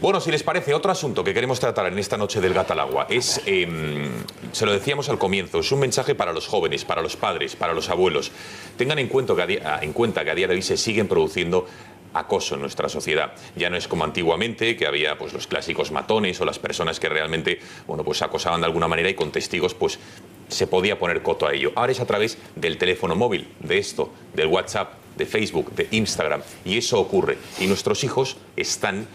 Bueno, si les parece, otro asunto que queremos tratar en esta noche del Gato al Agua es, se lo decíamos al comienzo, es un mensaje para los jóvenes, para los padres, para los abuelos. Tengan en cuenta que a día de hoy se siguen produciendo acoso en nuestra sociedad. Ya no es como antiguamente, que había pues los clásicos matones o las personas que realmente, bueno, pues acosaban de alguna manera y con testigos pues se podía poner coto a ello. Ahora es a través del teléfono móvil, de esto, del WhatsApp, de Facebook, de Instagram, y eso ocurre. Y nuestros hijos están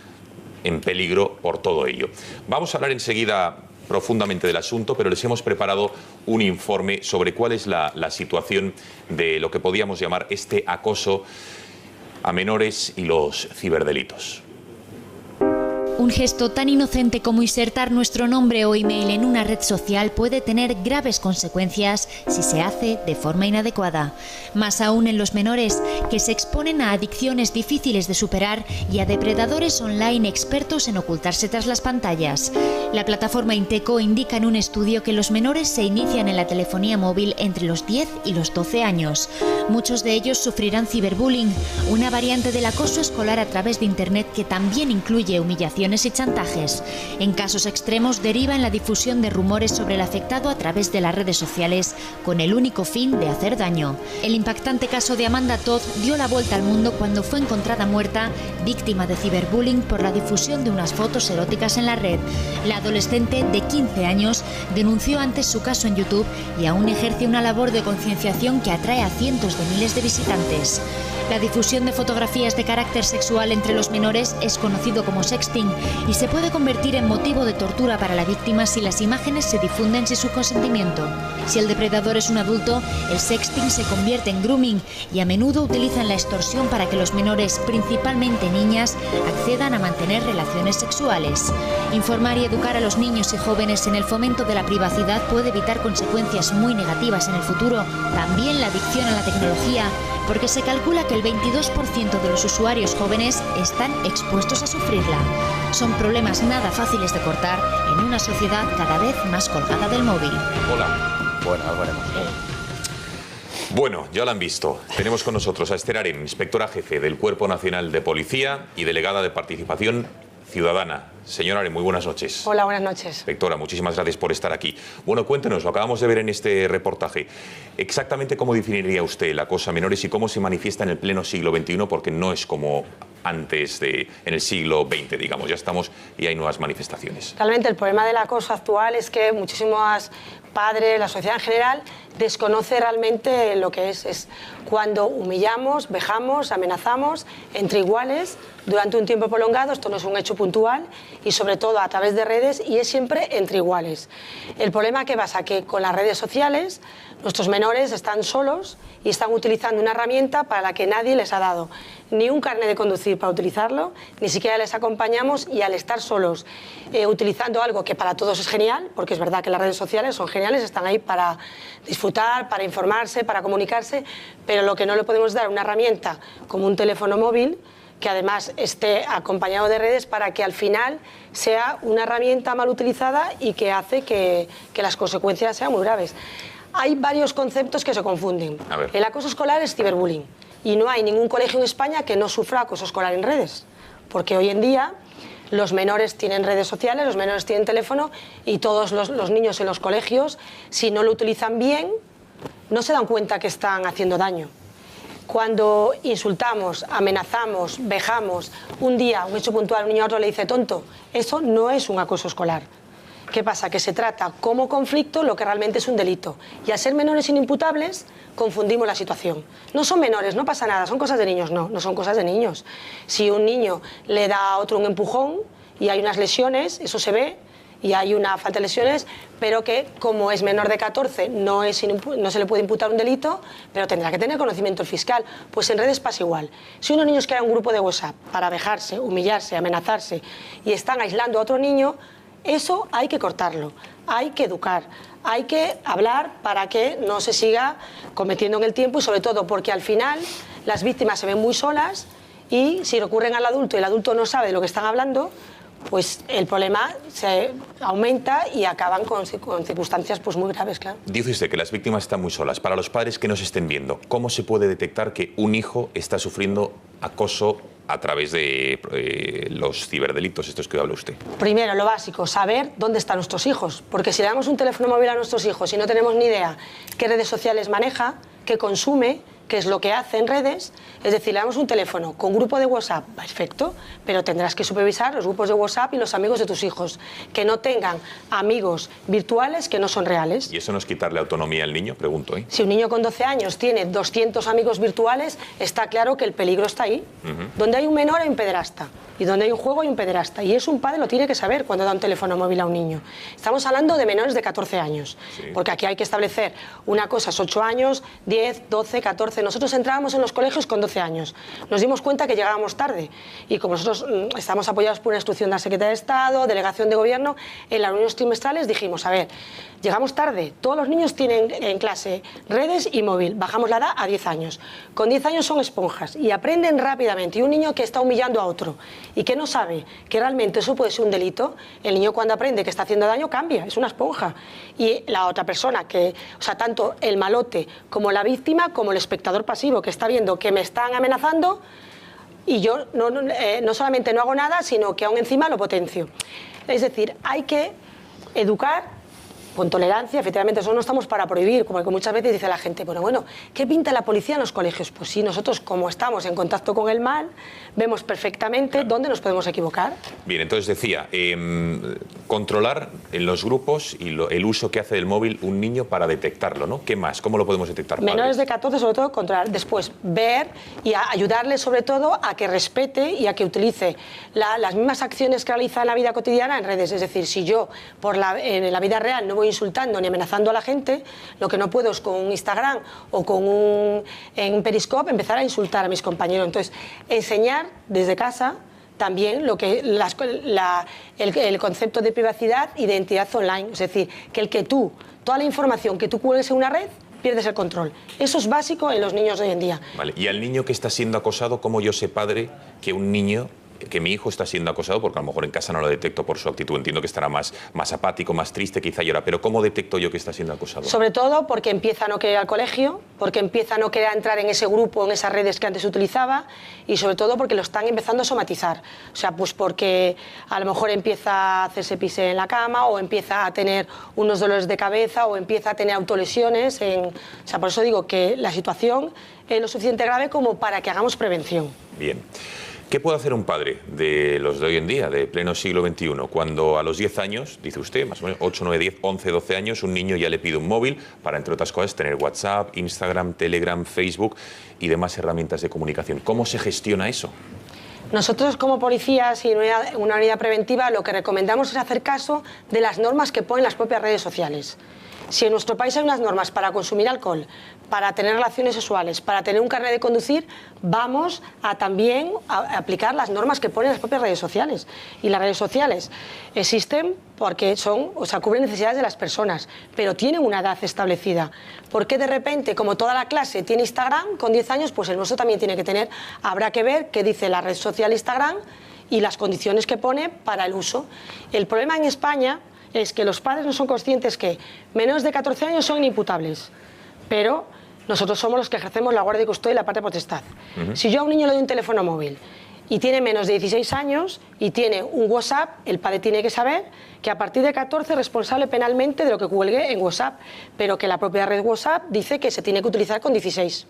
en peligro por todo ello. Vamos a hablar enseguida profundamente del asunto, pero les hemos preparado un informe sobre cuál es la situación de lo que podíamos llamar este acoso a menores y los ciberdelitos. Un gesto tan inocente como insertar nuestro nombre o email en una red social puede tener graves consecuencias si se hace de forma inadecuada. Más aún en los menores, que se exponen a adicciones difíciles de superar y a depredadores online expertos en ocultarse tras las pantallas. La plataforma Inteco indica en un estudio que los menores se inician en la telefonía móvil entre los 10 y los 12 años. Muchos de ellos sufrirán ciberbullying, una variante del acoso escolar a través de Internet que también incluye humillación y chantajes. En casos extremos deriva en la difusión de rumores sobre el afectado a través de las redes sociales con el único fin de hacer daño. El impactante caso de Amanda Todd dio la vuelta al mundo cuando fue encontrada muerta, víctima de ciberbullying por la difusión de unas fotos eróticas en la red. La adolescente de 15 años denunció antes su caso en YouTube y aún ejerce una labor de concienciación que atrae a cientos de miles de visitantes. La difusión de fotografías de carácter sexual entre los menores es conocido como sexting y se puede convertir en motivo de tortura para la víctima si las imágenes se difunden sin su consentimiento. Si el depredador es un adulto, el sexting se convierte en grooming y a menudo utilizan la extorsión para que los menores, principalmente niñas, accedan a mantener relaciones sexuales. Informar y educar a los niños y jóvenes en el fomento de la privacidad puede evitar consecuencias muy negativas en el futuro, también la adicción a la tecnología, porque se calcula que el 22% de los usuarios jóvenes están expuestos a sufrirla. Son problemas nada fáciles de cortar en una sociedad cada vez más colgada del móvil. Hola. Bueno, algo haremos. Bueno, ya lo han visto. Tenemos con nosotros a Esther Aren, inspectora jefe del Cuerpo Nacional de Policía y delegada de Participación Ciudadana. Señora Aren, muy buenas noches. Hola, buenas noches. Inspectora, muchísimas gracias por estar aquí. Bueno, cuéntenos, lo acabamos de ver en este reportaje. Exactamente cómo definiría usted el acoso a menores y cómo se manifiesta en el pleno siglo XXI, porque no es como antes en el siglo XX, digamos. Ya estamos y hay nuevas manifestaciones. Realmente el problema del acoso actual es que muchísimos padres, la sociedad en general, desconoce realmente lo que es cuando humillamos, vejamos, amenazamos entre iguales durante un tiempo prolongado. Esto no es un hecho puntual y sobre todo a través de redes, y es siempre entre iguales. El problema que pasa que con las redes sociales nuestros menores están solos y están utilizando una herramienta para la que nadie les ha dado ni un carnet de conducir para utilizarlo, ni siquiera les acompañamos, y al estar solos utilizando algo que para todos es genial, porque es verdad que las redes sociales son geniales, están ahí para disfrutar, para informarse, para comunicarse, pero lo que no le podemos dar una herramienta como un teléfono móvil que además esté acompañado de redes para que al final sea una herramienta mal utilizada y que hace que las consecuencias sean muy graves. Hay varios conceptos que se confunden. El acoso escolar es ciberbullying y no hay ningún colegio en España que no sufra acoso escolar en redes, porque hoy en día los menores tienen redes sociales, los menores tienen teléfono y todos los niños en los colegios, si no lo utilizan bien, no se dan cuenta que están haciendo daño. Cuando insultamos, amenazamos, vejamos, un día, un hecho puntual, un niño a otro le dice tonto, eso no es un acoso escolar. ¿Qué pasa? Que se trata como conflicto lo que realmente es un delito. Y al ser menores inimputables, confundimos la situación. No son menores, no pasa nada, son cosas de niños. No, no son cosas de niños. Si un niño le da a otro un empujón y hay unas lesiones, eso se ve, y hay una falta de lesiones, pero que como es menor de 14 no se le puede imputar un delito, pero tendrá que tener conocimiento el fiscal. Pues en redes pasa igual. Si unos niños crean un grupo de WhatsApp para vejarse, humillarse, amenazarse y están aislando a otro niño, eso hay que cortarlo, hay que educar, hay que hablar para que no se siga cometiendo en el tiempo, y sobre todo porque al final las víctimas se ven muy solas y si recurren al adulto y el adulto no sabe de lo que están hablando, pues el problema se aumenta y acaban con circunstancias pues muy graves, claro. Dice usted que las víctimas están muy solas. Para los padres que nos estén viendo, ¿cómo se puede detectar que un hijo está sufriendo acoso a través de los ciberdelitos estos que habla usted? Primero, lo básico, saber dónde están nuestros hijos. Porque si le damos un teléfono móvil a nuestros hijos y no tenemos ni idea qué redes sociales maneja, qué consume, qué es lo que hace en redes, es decir, le damos un teléfono con grupo de WhatsApp, perfecto, pero tendrás que supervisar los grupos de WhatsApp y los amigos de tus hijos, que no tengan amigos virtuales que no son reales. ¿Y eso no es quitarle autonomía al niño? Pregunto, ¿eh? Si un niño con 12 años tiene 200 amigos virtuales, está claro que el peligro está ahí. Donde hay un menor hay un pederasta. Y donde hay un juego hay un pederasta. Y eso un padre lo tiene que saber cuando da un teléfono móvil a un niño. Estamos hablando de menores de 14 años. Sí. Porque aquí hay que establecer una cosa, es 8 años, 10, 12, 14. Nosotros entrábamos en los colegios con 12 años. Nos dimos cuenta que llegábamos tarde. Y como nosotros estamos apoyados por una instrucción de la Secretaría de Estado, delegación de gobierno, en las reuniones trimestrales dijimos, a ver, llegamos tarde. Todos los niños tienen en clase redes y móvil. Bajamos la edad a 10 años. Con 10 años son esponjas y aprenden rápidamente. Y un niño que está humillando a otro y que no sabe que realmente eso puede ser un delito, el niño cuando aprende que está haciendo daño cambia, es una esponja. Y la otra persona, o sea, tanto el malote como la víctima, como el espectador pasivo, que está viendo que me están amenazando y yo no solamente no hago nada, sino que aún encima lo potencio. Es decir, hay que educar con tolerancia. Efectivamente, nosotros no estamos para prohibir, como muchas veces dice la gente, bueno, ¿qué pinta la policía en los colegios? Pues sí, nosotros como estamos en contacto con el mal, vemos perfectamente dónde nos podemos equivocar. Bien, entonces decía, controlar en los grupos y el uso que hace del móvil un niño para detectarlo, ¿no? ¿Qué más? ¿Cómo lo podemos detectar? Menores de 14, sobre todo, controlar. Después, ver y ayudarle, sobre todo, a que respete y a que utilice las mismas acciones que realiza en la vida cotidiana en redes. Es decir, si yo, en la vida real, no voy insultando ni amenazando a la gente, lo que no puedo es con un Instagram o con un Periscope empezar a insultar a mis compañeros. Entonces, enseñar desde casa también lo que el concepto de privacidad y de identidad online, es decir, que toda la información que tú cuelgues en una red, pierdes el control. Eso es básico en los niños de hoy en día. Vale. Y al niño que está siendo acosado, ¿cómo yo sé, padre, que mi hijo está siendo acosado? Porque a lo mejor en casa no lo detecto por su actitud, entiendo que estará más apático, más triste, quizá llora, pero ¿cómo detecto yo que está siendo acosado? Sobre todo porque empieza a no querer ir al colegio, porque empieza a no querer entrar en ese grupo, en esas redes que antes utilizaba, y sobre todo porque lo están empezando a somatizar. O sea, pues porque a lo mejor empieza a hacerse pis en la cama, o empieza a tener unos dolores de cabeza, o empieza a tener autolesiones. O sea, por eso digo que la situación es lo suficiente grave como para que hagamos prevención. Bien. ¿Qué puede hacer un padre de los de hoy en día, de pleno siglo XXI, cuando a los 10 años, dice usted, más o menos 8, 9, 10, 11, 12 años, un niño ya le pide un móvil para, entre otras cosas, tener WhatsApp, Instagram, Telegram, Facebook y demás herramientas de comunicación? ¿Cómo se gestiona eso? Nosotros como policías y una unidad preventiva lo que recomendamos es hacer caso de las normas que ponen las propias redes sociales. Si en nuestro país hay unas normas para consumir alcohol, para tener relaciones sexuales, para tener un carnet de conducir, vamos a también aplicar las normas que ponen las propias redes sociales. Y las redes sociales existen porque cubren necesidades de las personas, pero tienen una edad establecida. ¿Por qué de repente, como toda la clase tiene Instagram, con 10 años, pues el nuestro también tiene que tener? Habrá que ver qué dice la red social Instagram y las condiciones que pone para el uso. El problema en España es que los padres no son conscientes que menores de 14 años son inimputables, pero nosotros somos los que ejercemos la guardia y custodia y la parte potestad. Si yo a un niño le doy un teléfono móvil y tiene menos de 16 años y tiene un WhatsApp, el padre tiene que saber que a partir de 14 es responsable penalmente de lo que cuelgue en WhatsApp, pero que la propia red WhatsApp dice que se tiene que utilizar con 16.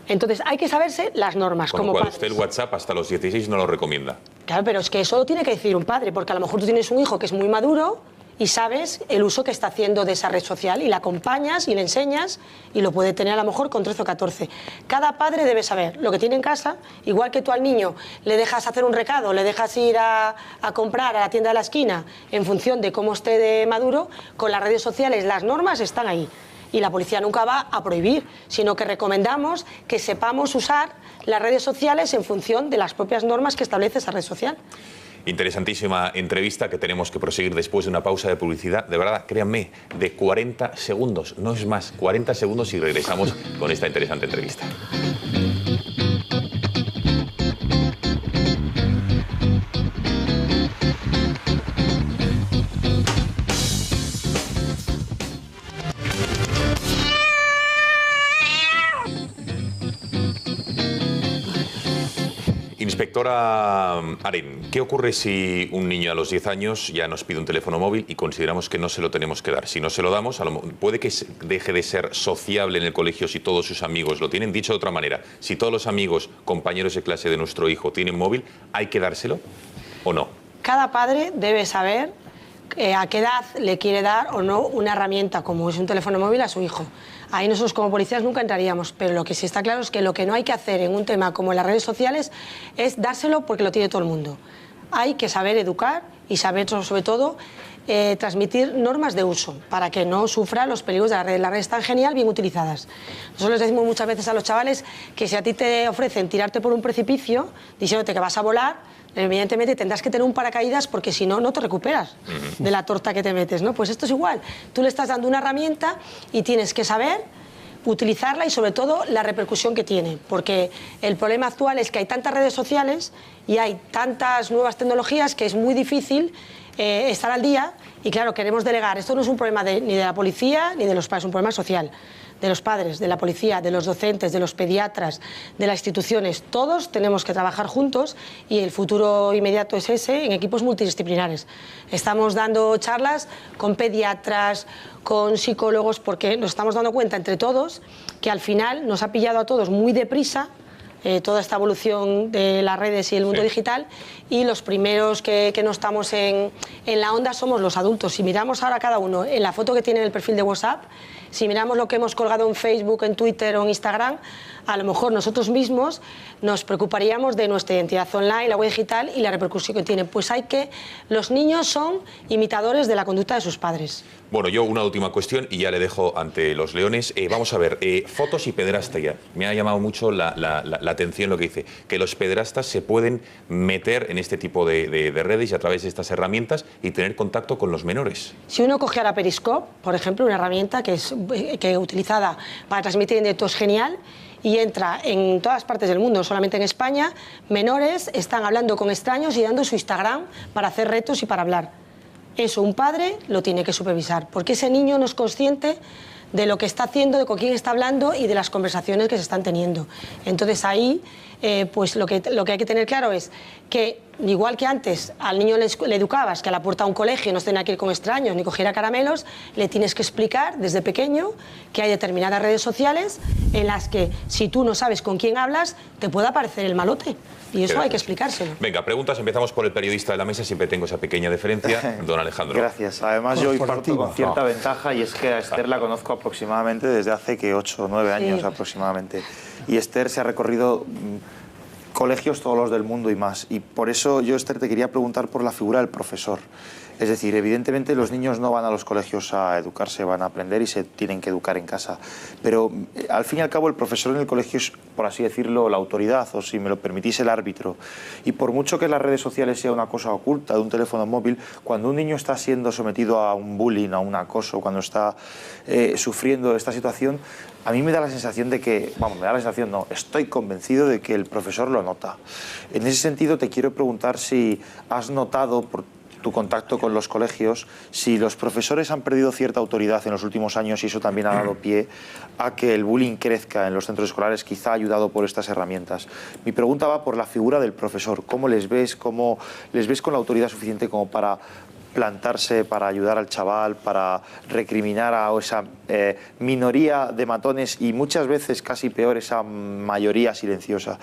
Entonces hay que saberse las normas. Con lo cual usted el WhatsApp hasta los 16 no lo recomienda. Claro, pero es que eso lo tiene que decir un padre, porque a lo mejor tú tienes un hijo que es muy maduro y sabes el uso que está haciendo de esa red social y le acompañas y le enseñas y lo puede tener a lo mejor con 13 o 14. Cada padre debe saber lo que tiene en casa, igual que tú al niño le dejas hacer un recado, le dejas ir a comprar a la tienda de la esquina en función de cómo esté de maduro, con las redes sociales las normas están ahí. Y la policía nunca va a prohibir, sino que recomendamos que sepamos usar las redes sociales en función de las propias normas que establece esa red social. Interesantísima entrevista que tenemos que proseguir después de una pausa de publicidad. De verdad, créanme, de 40 segundos, no es más, 40 segundos y regresamos con esta interesante entrevista. Doctora Aren, ¿qué ocurre si un niño a los 10 años ya nos pide un teléfono móvil y consideramos que no se lo tenemos que dar? Si no se lo damos, puede que deje de ser sociable en el colegio si todos sus amigos lo tienen. Dicho de otra manera, si todos los amigos, compañeros de clase de nuestro hijo tienen móvil, ¿hay que dárselo o no? Cada padre debe saber a qué edad le quiere dar o no una herramienta como es un teléfono móvil a su hijo. Ahí nosotros como policías nunca entraríamos, pero lo que sí está claro es que lo que no hay que hacer en un tema como en las redes sociales es dárselo porque lo tiene todo el mundo. Hay que saber educar y saber sobre todo transmitir normas de uso para que no sufra los peligros de la red. Las redes están genial, bien utilizadas. Nosotros les decimos muchas veces a los chavales que si a ti te ofrecen tirarte por un precipicio diciéndote que vas a volar, evidentemente tendrás que tener un paracaídas porque si no, no te recuperas de la torta que te metes, ¿no? Pues esto es igual. Tú le estás dando una herramienta y tienes que saber utilizarla y sobre todo la repercusión que tiene, porque el problema actual es que hay tantas redes sociales y hay tantas nuevas tecnologías que es muy difícil estar al día y claro, queremos delegar. Esto no es un problema ni de la policía ni de los padres, es un problema social. De los padres, de la policía, de los docentes, de los pediatras, de las instituciones. Todos tenemos que trabajar juntos y el futuro inmediato es ese en equipos multidisciplinares. Estamos dando charlas con pediatras, con psicólogos, porque nos estamos dando cuenta entre todos que al final nos ha pillado a todos muy deprisa toda esta evolución de las redes y el mundo digital y los primeros que no estamos en la onda somos los adultos. Si miramos ahora cada uno en la foto que tiene en el perfil de WhatsApp, si miramos lo que hemos colgado en Facebook, en Twitter o en Instagram, a lo mejor nosotros mismos nos preocuparíamos de nuestra identidad online, la web digital y la repercusión que tiene. Pues los niños son imitadores de la conducta de sus padres. Bueno, yo una última cuestión y ya le dejo ante los leones. Vamos a ver, fotos y pederastia. Me ha llamado mucho la atención lo que dice, que los pederastas se pueden meter en este tipo de redes y a través de estas herramientas y tener contacto con los menores. Si uno coge ahora Periscope, por ejemplo, una herramienta que es utilizada para transmitir en directo es genial, y entra en todas partes del mundo, no solamente en España, menores están hablando con extraños y dando su Instagram para hacer retos y para hablar. Eso un padre lo tiene que supervisar, porque ese niño no es consciente de lo que está haciendo, de con quién está hablando y de las conversaciones que se están teniendo. Entonces ahí, pues lo que hay que tener claro es que, igual que antes al niño le educabas que a la puerta de un colegio no tenía que ir con extraños ni cogiera caramelos, le tienes que explicar desde pequeño que hay determinadas redes sociales en las que si tú no sabes con quién hablas, te puede aparecer el malote. Y eso hay que explicárselo. Venga, preguntas. Empezamos por el periodista de la mesa. Siempre tengo esa pequeña deferencia. Don Alejandro. Gracias. Además, yo hoy parto con cierta ventaja y es que a Esther la conozco aproximadamente desde hace 8 o 9 años aproximadamente. Y Esther se ha recorrido colegios todos los del mundo y más. Y por eso yo, Esther, te quería preguntar por la figura del profesor. Es decir, evidentemente los niños no van a los colegios a educarse, van a aprender y se tienen que educar en casa. Pero al fin y al cabo el profesor en el colegio es, por así decirlo, la autoridad o, si me lo permitís, el árbitro. Y por mucho que las redes sociales sea una cosa oculta de un teléfono móvil, cuando un niño está siendo sometido a un bullying, a un acoso, cuando está sufriendo esta situación, a mí me da la sensación de que, vamos, me da la sensación, no, estoy convencido de que el profesor lo nota. En ese sentido te quiero preguntar si has notado, por tu contacto con los colegios, si los profesores han perdido cierta autoridad en los últimos años y eso también ha dado pie a que el bullying crezca en los centros escolares, quizá ayudado por estas herramientas. Mi pregunta va por la figura del profesor. ¿Cómo les ves? ¿Cómo les ves con la autoridad suficiente como para plantarse, para ayudar al chaval, para recriminar a esa minoría de matones y muchas veces casi peor esa mayoría silenciosa?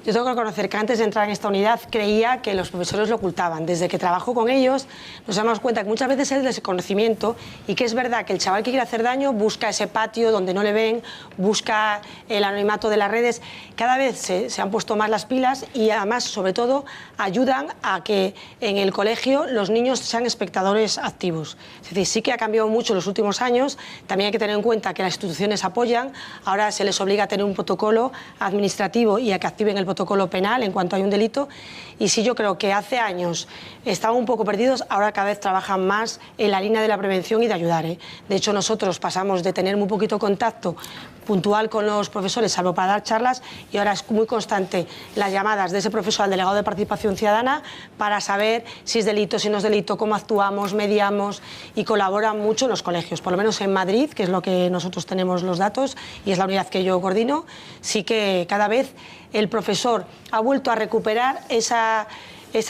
Yo tengo que reconocer que antes de entrar en esta unidad creía que los profesores lo ocultaban. Desde que trabajo con ellos nos damos cuenta que muchas veces es el desconocimiento y que es verdad que el chaval que quiere hacer daño busca ese patio donde no le ven, busca el anonimato de las redes. Cada vez se han puesto más las pilas y además, sobre todo, ayudan a que en el colegio los niños sean espectadores activos. Es decir, sí que ha cambiado mucho en los últimos años. También hay que tener en cuenta que las instituciones apoyan. Ahora se les obliga a tener un protocolo administrativo y a que activen el protocolo penal en cuanto hay un delito, y sí, yo creo que hace años estaban un poco perdidos, ahora cada vez trabajan más en la línea de la prevención y de ayudar. De hecho, nosotros pasamos de tener muy poquito contacto puntual con los profesores, salvo para dar charlas, y ahora es muy constante las llamadas de ese profesor al delegado de participación ciudadana para saber si es delito, si no es delito, cómo actuamos, mediamos, y colaboran mucho en los colegios. Por lo menos en Madrid, que es lo que nosotros tenemos los datos y es la unidad que yo coordino, sí que cada vez el profesor profesor ha vuelto a recuperar esa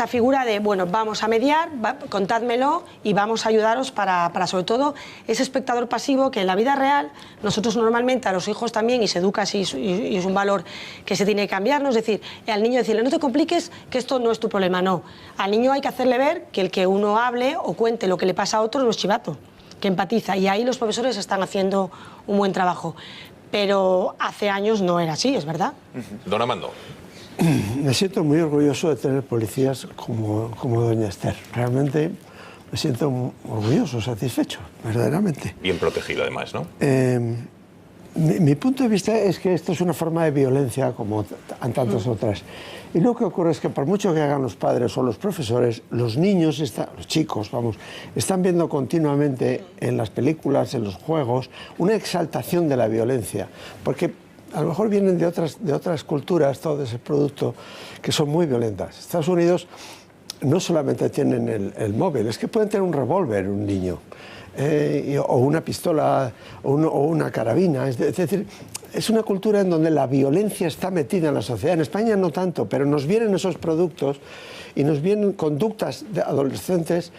figura de, bueno, vamos a mediar, contádmelo y vamos a ayudaros para sobre todo ese espectador pasivo que en la vida real nosotros normalmente a los hijos también, y se educa así y es un valor que se tiene que cambiar, ¿no? Es decir, al niño decirle, no te compliques, que esto no es tu problema, no. Al niño hay que hacerle ver que el que uno hable o cuente lo que le pasa a otro no es chivato, que empatiza, y ahí los profesores están haciendo un buen trabajo. Pero hace años no era así, es verdad. Don Amando. Me siento muy orgulloso de tener policías como doña Esther. Realmente me siento orgulloso, satisfecho, verdaderamente. Bien protegido, además, ¿no? Mi punto de vista es que esto es una forma de violencia como tantas otras. Y lo que ocurre es que por mucho que hagan los padres o los profesores, los niños, los chicos, vamos, están viendo continuamente en las películas, en los juegos, una exaltación de la violencia. Porque a lo mejor vienen de otras culturas, todo ese producto, que son muy violentas. Estados Unidos no solamente tienen el móvil, es que pueden tener un revólver un niño, o una pistola, o una carabina. Es decir, es una cultura en donde la violencia está metida en la sociedad. En España no tanto, pero nos vienen esos productos y nos vienen conductas de adolescentes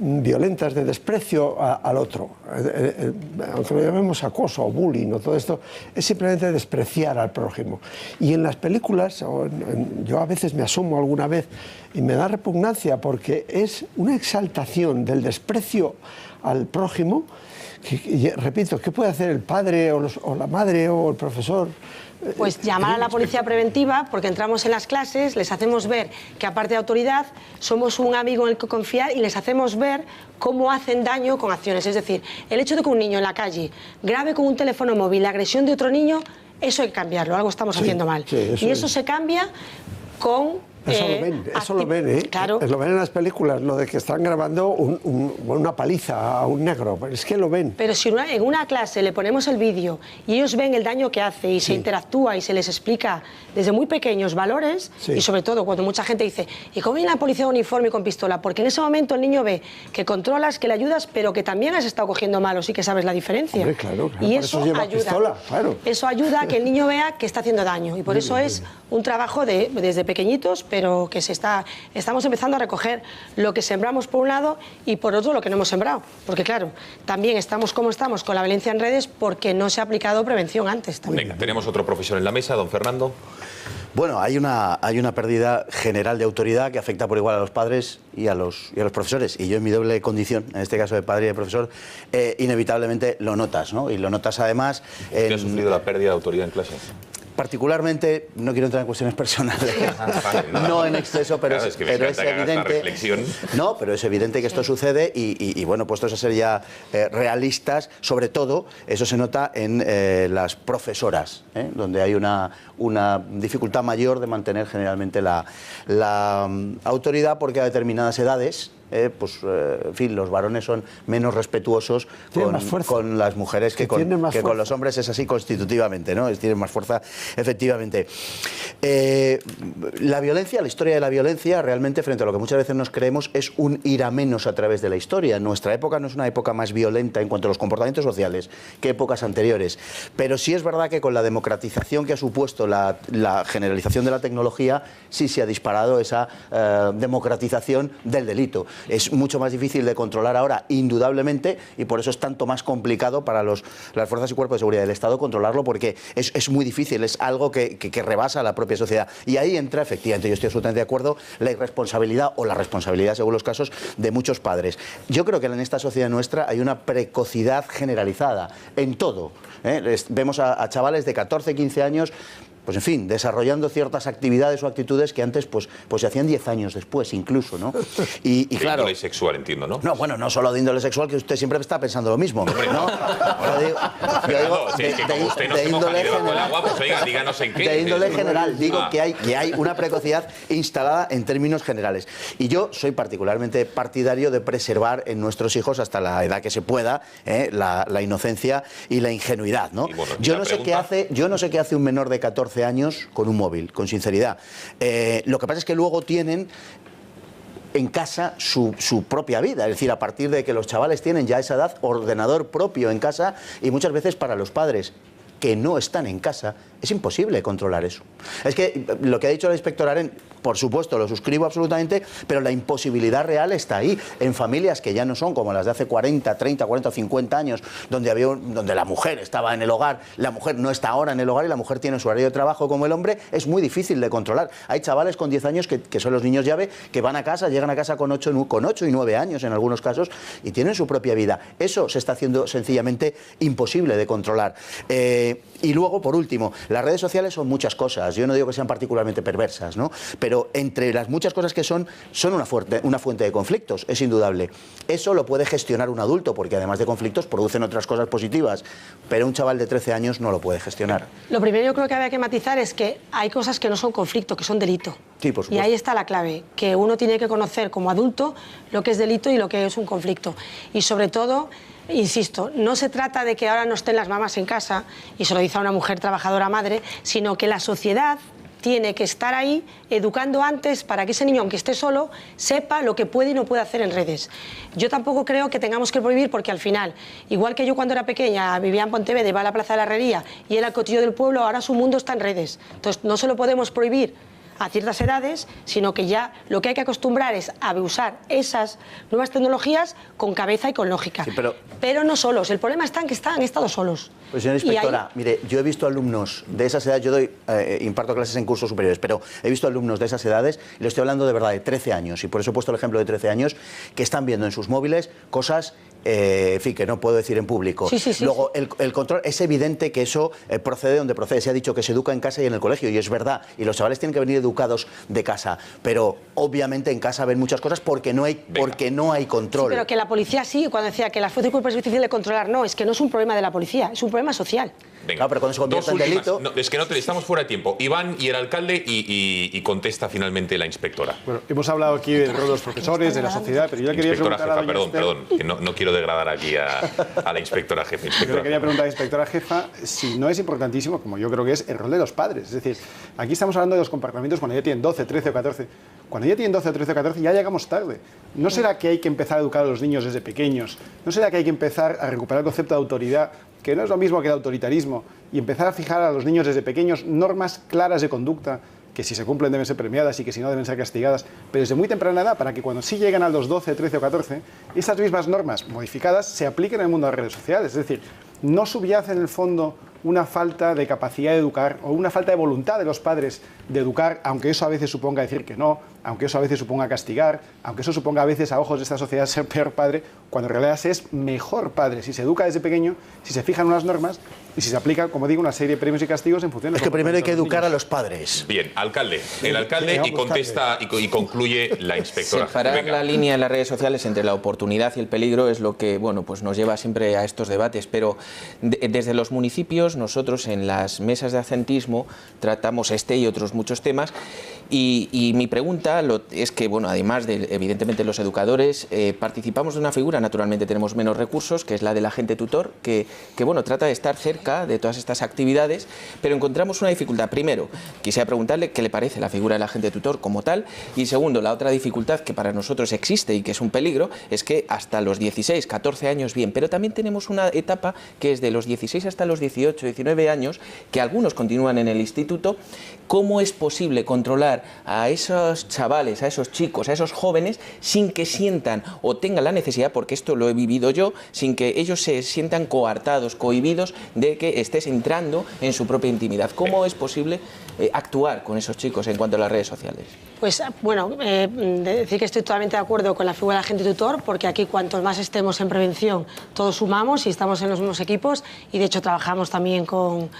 violentas, de desprecio al otro, aunque lo llamemos acoso o bullying o todo esto, es simplemente despreciar al prójimo. Y en las películas, yo a veces me asomo alguna vez y me da repugnancia porque es una exaltación del desprecio al prójimo, que, repito, ¿qué puede hacer el padre o la madre o el profesor? Pues llamar a la policía preventiva, porque entramos en las clases, les hacemos ver que aparte de autoridad somos un amigo en el que confiar y les hacemos ver cómo hacen daño con acciones. Es decir, el hecho de que un niño en la calle grabe con un teléfono móvil la agresión de otro niño, eso hay que cambiarlo, algo estamos haciendo mal. Y eso se cambia con... Eso lo ven, ¿eh? Claro. Lo ven en las películas, lo de que están grabando una paliza a un negro, es que lo ven. Pero si en una clase le ponemos el vídeo y ellos ven el daño que hace y se interactúa y se les explica desde muy pequeños valores, y sobre todo cuando mucha gente dice, ¿y cómo viene la policía de uniforme y con pistola? Porque en ese momento el niño ve que controlas, que le ayudas, pero que también has estado cogiendo malos y que sabes la diferencia. Hombre, claro, y eso lleva ayuda. Pistola, claro. Eso ayuda a que el niño vea que está haciendo daño y por eso es un trabajo desde pequeñitos, pero que estamos empezando a recoger lo que sembramos por un lado y por otro lo que no hemos sembrado. Porque claro, también estamos como estamos con la violencia en redes porque no se ha aplicado prevención antes. También. Venga, tenemos otro profesor en la mesa, don Fernando. Bueno, hay una pérdida general de autoridad que afecta por igual a los padres y a los profesores. Y yo en mi doble condición, en este caso de padre y de profesor, inevitablemente lo notas, ¿no? Y lo notas además... ¿Usted ha sufrido la pérdida de autoridad en clase? Particularmente, no quiero entrar en cuestiones personales, no en exceso, pero, claro, es evidente. No, pero es evidente que esto sucede y bueno, puestos a ser ya realistas, sobre todo, eso se nota en las profesoras, donde hay una dificultad mayor de mantener generalmente la autoridad, porque a determinadas edades... en fin, los varones son menos respetuosos con las mujeres que con los hombres, es así constitutivamente, ¿no? Tienen más fuerza, efectivamente. La violencia, la historia de la violencia, realmente, frente a lo que muchas veces nos creemos, es un ir a menos a través de la historia. Nuestra época no es una época más violenta en cuanto a los comportamientos sociales que épocas anteriores, pero sí es verdad que con la democratización que ha supuesto la generalización de la tecnología, sí se ha disparado esa democratización del delito. Es mucho más difícil de controlar ahora, indudablemente, y por eso es tanto más complicado para las fuerzas y cuerpos de seguridad del Estado controlarlo, porque es muy difícil, es algo que rebasa a la propia sociedad. Y ahí entra, efectivamente, yo estoy absolutamente de acuerdo, la irresponsabilidad o la responsabilidad, según los casos, de muchos padres. Yo creo que en esta sociedad nuestra hay una precocidad generalizada en todo. Vemos a chavales de 14, 15 años... pues en fin, desarrollando ciertas actividades o actitudes que antes pues se hacían 10 años después, incluso, ¿no? Y claro... De índole sexual, entiendo, ¿no? No, bueno, no solo de índole sexual, que usted siempre está pensando lo mismo, ¿no? De índole general. Pues oiga, díganos en qué. De índole general, digo que hay una precocidad instalada en términos generales. Y yo soy particularmente partidario de preservar en nuestros hijos, hasta la edad que se pueda, la inocencia y la ingenuidad, ¿no? Bueno, yo no sé qué hace un menor de 14 años con un móvil, con sinceridad. Lo que pasa es que luego tienen en casa su propia vida, es decir, a partir de que los chavales tienen ya a esa edad ordenador propio en casa, y muchas veces para los padres que no están en casa es imposible controlar eso. Es que lo que ha dicho la inspectora Aren, por supuesto, lo suscribo absolutamente, pero la imposibilidad real está ahí. En familias que ya no son como las de hace 40, 30, 40 o 50 años, donde la mujer estaba en el hogar, la mujer no está ahora en el hogar y la mujer tiene su horario de trabajo como el hombre, es muy difícil de controlar. Hay chavales con 10 años que son los niños llave, que van a casa, llegan a casa con 8 y 9 años en algunos casos y tienen su propia vida. Eso se está haciendo sencillamente imposible de controlar. Y luego, por último, las redes sociales son muchas cosas. Yo no digo que sean particularmente perversas, ¿no? Pero entre las muchas cosas que son una fuente de conflictos, es indudable. Eso lo puede gestionar un adulto, porque además de conflictos producen otras cosas positivas, pero un chaval de 13 años no lo puede gestionar. Lo primero yo creo que había que matizar es que hay cosas que no son conflicto, que son delito. Sí, por supuesto. Y ahí está la clave, que uno tiene que conocer como adulto lo que es delito y lo que es un conflicto. Y sobre todo, insisto, no se trata de que ahora no estén las mamás en casa, y se lo dice a una mujer trabajadora madre, sino que la sociedad tiene que estar ahí educando antes para que ese niño, aunque esté solo, sepa lo que puede y no puede hacer en redes. Yo tampoco creo que tengamos que prohibir, porque al final, igual que yo cuando era pequeña vivía en Pontevedra, iba a la Plaza de la Herrería y era el cotillo del pueblo, ahora su mundo está en redes. Entonces no se lo podemos prohibir a ciertas edades, sino que ya lo que hay que acostumbrar es a usar esas nuevas tecnologías con cabeza y con lógica. Sí, pero no solos. El problema está en que han estado solos. Pues señora inspectora, mire, yo he visto alumnos de esas edades, yo imparto clases en cursos superiores, pero he visto alumnos de esas edades, y le estoy hablando de verdad de 13 años, y por eso he puesto el ejemplo de 13 años, que están viendo en sus móviles cosas en fin, que no puedo decir en público. Luego, el control, es evidente que eso procede de donde procede. Se ha dicho que se educa en casa y en el colegio, y es verdad. Y los chavales tienen que venir educados de casa. Pero, obviamente, en casa ven muchas cosas porque no hay control. Sí, pero que la policía sí, cuando decía que la fuerza y culpa es difícil de controlar, no, es que no es un problema de la policía, es un problema social. Venga, pero cuando se convierte en delito... No, es que estamos fuera de tiempo. Iván y el alcalde y contesta finalmente la inspectora. Bueno, hemos hablado aquí del rol de los profesores, de la sociedad, pero yo le quería preguntar jefa, a doña perdón, que no quiero degradar aquí a la inspectora jefa. Yo le quería preguntar a la inspectora jefa si no es importantísimo, como yo creo que es, el rol de los padres. Es decir, aquí estamos hablando de los comportamientos cuando ya tienen 12, 13 o 14. Cuando ya tienen 12, 13 o 14 ya llegamos tarde. ¿No será que hay que empezar a educar a los niños desde pequeños? ¿No será que hay que empezar a recuperar el concepto de autoridad, que no es lo mismo que el autoritarismo, y empezar a fijar a los niños desde pequeños normas claras de conducta, que si se cumplen deben ser premiadas y que si no deben ser castigadas, pero desde muy temprana edad, para que cuando sí lleguen a los 12, 13 o 14, esas mismas normas modificadas se apliquen en el mundo de las redes sociales? Es decir, no subyace en el fondo una falta de capacidad de educar o una falta de voluntad de los padres de educar, aunque eso a veces suponga decir que no, aunque eso a veces suponga castigar, aunque eso suponga a veces a ojos de esta sociedad ser peor padre, cuando en realidad se es mejor padre si se educa desde pequeño, si se fijan unas normas y si se aplica, como digo, una serie de premios y castigos en función de... Es que primero hay que educar a los padres. Bien, alcalde. El alcalde y contesta y concluye la inspectora. Separar la línea en las redes sociales entre la oportunidad y el peligro es lo que, bueno, pues nos lleva siempre a estos debates, pero desde los municipios nosotros en las mesas de absentismo tratamos este y otros muchos temas, y mi pregunta es que, bueno, además de evidentemente los educadores, participamos de una figura, naturalmente tenemos menos recursos, que es la del agente tutor, que bueno, trata de estar cerca de todas estas actividades, pero encontramos una dificultad. Primero, quisiera preguntarle qué le parece la figura del agente tutor como tal, y segundo, la otra dificultad que para nosotros existe y que es un peligro, es que hasta los 16, 14 años bien, pero también tenemos una etapa que es de los 16 hasta los 18, 19 años, que algunos continúan en el instituto. ¿Cómo es posible controlar a esos chavales, a esos chicos, a esos jóvenes, sin que sientan o tengan la necesidad, porque esto lo he vivido yo, sin que ellos se sientan coartados, cohibidos de que estés entrando en su propia intimidad? ¿Cómo es posible actuar con esos chicos en cuanto a las redes sociales? Pues bueno, decir que estoy totalmente de acuerdo con la figura del agente tutor, porque aquí cuantos más estemos en prevención, todos sumamos y estamos en los mismos equipos, y de hecho trabajamos también con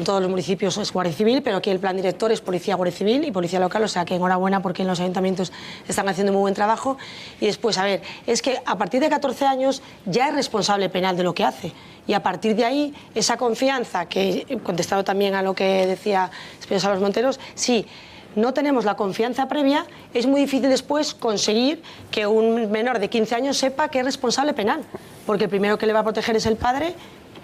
todos los municipios, es Guardia Civil, pero aquí el plan director es Policía, Guardia Civil y Policía Local, o sea que enhorabuena porque en los ayuntamientos están haciendo muy buen trabajo. Y después, a ver, es que a partir de 14 años ya es responsable penal de lo que hace. Y a partir de ahí, esa confianza, que he contestado también a lo que decía Espinosa Los Monteros, sí, no tenemos la confianza previa, es muy difícil después conseguir que un menor de 15 años sepa que es responsable penal, porque el primero que le va a proteger es el padre,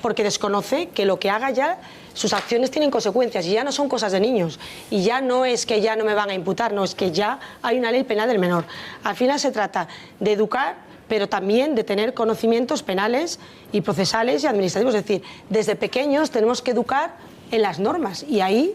porque desconoce que lo que haga ya, sus acciones tienen consecuencias y ya no son cosas de niños, y ya no es que ya no me van a imputar, no, es que ya hay una ley penal del menor. Al final se trata de educar, pero también de tener conocimientos penales y procesales y administrativos. Es decir, desde pequeños tenemos que educar en las normas. Y ahí,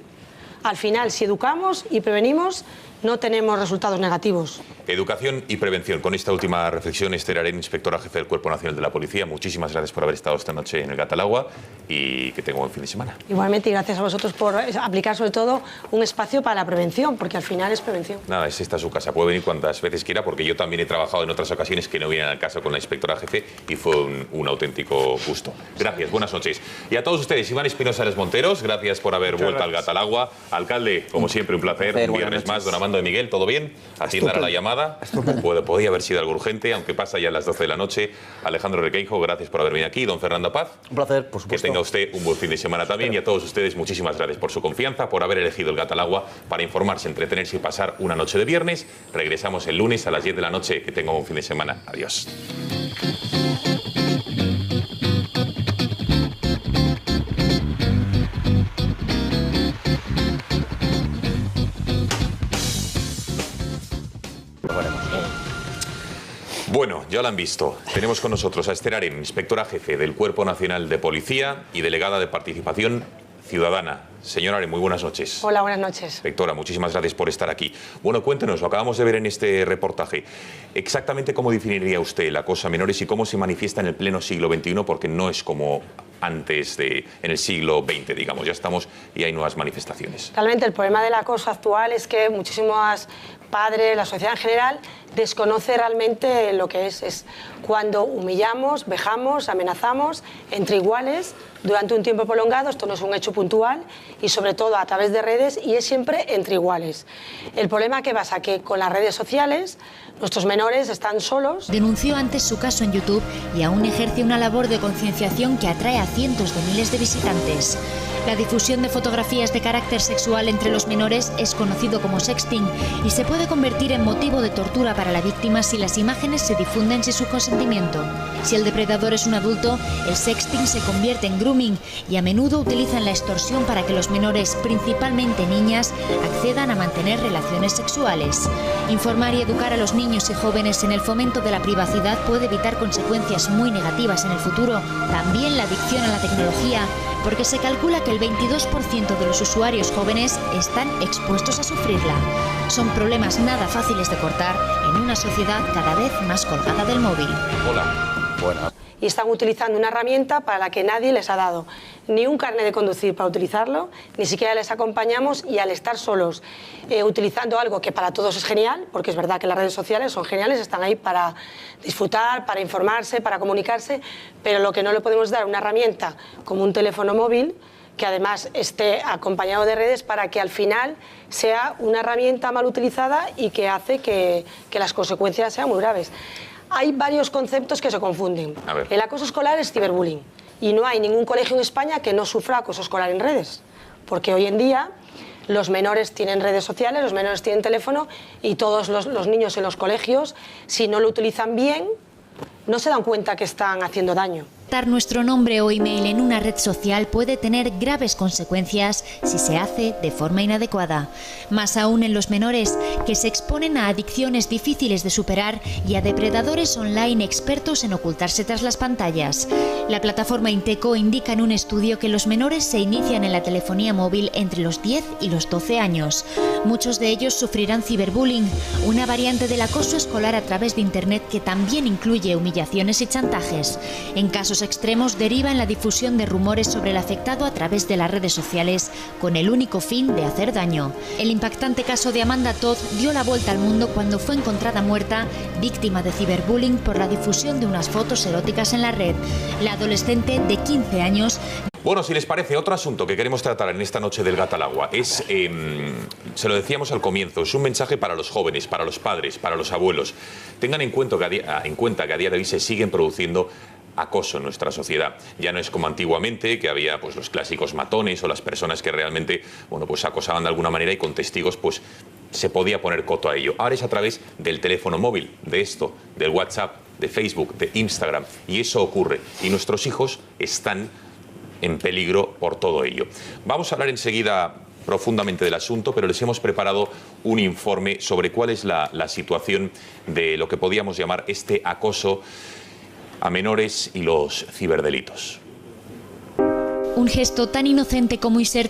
al final, si educamos y prevenimos, no tenemos resultados negativos. Educación y prevención. Con esta última reflexión, Esther Aren, inspectora jefe del Cuerpo Nacional de la Policía, muchísimas gracias por haber estado esta noche en el Gatalagua y que tenga un buen fin de semana. Igualmente, y gracias a vosotros por aplicar sobre todo un espacio para la prevención, porque al final es prevención. Nada, es esta su casa. Puede venir cuantas veces quiera, porque yo también he trabajado en otras ocasiones que no vienen al caso con la inspectora jefe y fue un auténtico gusto. Gracias, buenas noches. Y a todos ustedes, Iván Espinosa Les Monteros, gracias por haber vuelto al Gatalagua. Alcalde, como siempre, un placer. Un viernes más, don Armando de Miguel, ¿todo bien? Atiendan a la llamada. Podía haber sido algo urgente, aunque pasa ya a las 12 de la noche. Alejandro Requeijo, gracias por haber venido aquí. Don Fernando Paz. Un placer, por supuesto. Que tenga usted un buen fin de semana también. Y a todos ustedes, muchísimas gracias por su confianza, por haber elegido el Gatalagua para informarse, entretenerse y pasar una noche de viernes. Regresamos el lunes a las 10 de la noche. Que tenga un buen fin de semana. Adiós. Bueno, ya lo han visto. Tenemos con nosotros a Esther Aren, inspectora jefe del Cuerpo Nacional de Policía y delegada de Participación Ciudadana. Señora Aren, muy buenas noches. Hola, buenas noches. Inspectora, muchísimas gracias por estar aquí. Bueno, cuéntenos, lo acabamos de ver en este reportaje. Exactamente cómo definiría usted el acoso a menores y cómo se manifiesta en el pleno siglo XXI, porque no es como antes en el siglo XX, digamos. Ya estamos y hay nuevas manifestaciones. Realmente el problema del acoso actual es que muchísimos padres, la sociedad en general, desconoce realmente lo que es cuando humillamos, vejamos, amenazamos entre iguales durante un tiempo prolongado. Esto no es un hecho puntual y sobre todo a través de redes, y es siempre entre iguales. El problema que pasa que con las redes sociales nuestros menores están solos. Denunció antes su caso en YouTube y aún ejerce una labor de concienciación que atrae a cientos de miles de visitantes. La difusión de fotografías de carácter sexual entre los menores es conocido como sexting y se puede convertir en motivo de tortura para la víctima si las imágenes se difunden sin su consentimiento. Si el depredador es un adulto, el sexting se convierte en grooming y a menudo utilizan la extorsión para que los menores, principalmente niñas, accedan a mantener relaciones sexuales. Informar y educar a los niños y jóvenes en el fomento de la privacidad puede evitar consecuencias muy negativas en el futuro. También la adicción a la tecnología, porque se calcula que el 22% de los usuarios jóvenes están expuestos a sufrirla. Son problemas nada fáciles de cortar en una sociedad cada vez más colgada del móvil. Hola. Buenas. Y están utilizando una herramienta para la que nadie les ha dado ni un carnet de conducir para utilizarlo, ni siquiera les acompañamos, y al estar solos utilizando algo que para todos es genial, porque es verdad que las redes sociales son geniales, están ahí para disfrutar, para informarse, para comunicarse, pero lo que no le podemos dar una herramienta como un teléfono móvil que además esté acompañado de redes para que al final sea una herramienta mal utilizada y que hace que las consecuencias sean muy graves. Hay varios conceptos que se confunden. El acoso escolar es ciberbullying y no hay ningún colegio en España que no sufra acoso escolar en redes, porque hoy en día los menores tienen redes sociales, los menores tienen teléfono y todos los niños en los colegios, si no lo utilizan bien, no se dan cuenta que están haciendo daño. Nuestro nombre o email en una red social puede tener graves consecuencias si se hace de forma inadecuada. Más aún en los menores, que se exponen a adicciones difíciles de superar y a depredadores online expertos en ocultarse tras las pantallas. La plataforma Inteco indica en un estudio que los menores se inician en la telefonía móvil entre los 10 y los 12 años. Muchos de ellos sufrirán ciberbullying, una variante del acoso escolar a través de Internet que también incluye humillaciones y chantajes. En casos extremos deriva en la difusión de rumores sobre el afectado a través de las redes sociales con el único fin de hacer daño. El impactante caso de Amanda Todd dio la vuelta al mundo cuando fue encontrada muerta, víctima de ciberbullying por la difusión de unas fotos eróticas en la red. La adolescente de 15 años... Bueno, si les parece, otro asunto que queremos tratar en esta noche del Gatalagua es, se lo decíamos al comienzo, es un mensaje para los jóvenes, para los padres, para los abuelos. Tengan en cuenta que a día de hoy se siguen produciendo acoso en nuestra sociedad. Ya no es como antiguamente, que había pues los clásicos matones o las personas que realmente pues acosaban de alguna manera y con testigos pues se podía poner coto a ello. Ahora es a través del teléfono móvil, de esto, del WhatsApp, de Facebook, de Instagram, y eso ocurre. Y nuestros hijos están en peligro por todo ello. Vamos a hablar enseguida profundamente del asunto, pero les hemos preparado un informe sobre cuál es la situación de lo que podíamos llamar este acoso a menores y los ciberdelitos. Un gesto tan inocente como insertar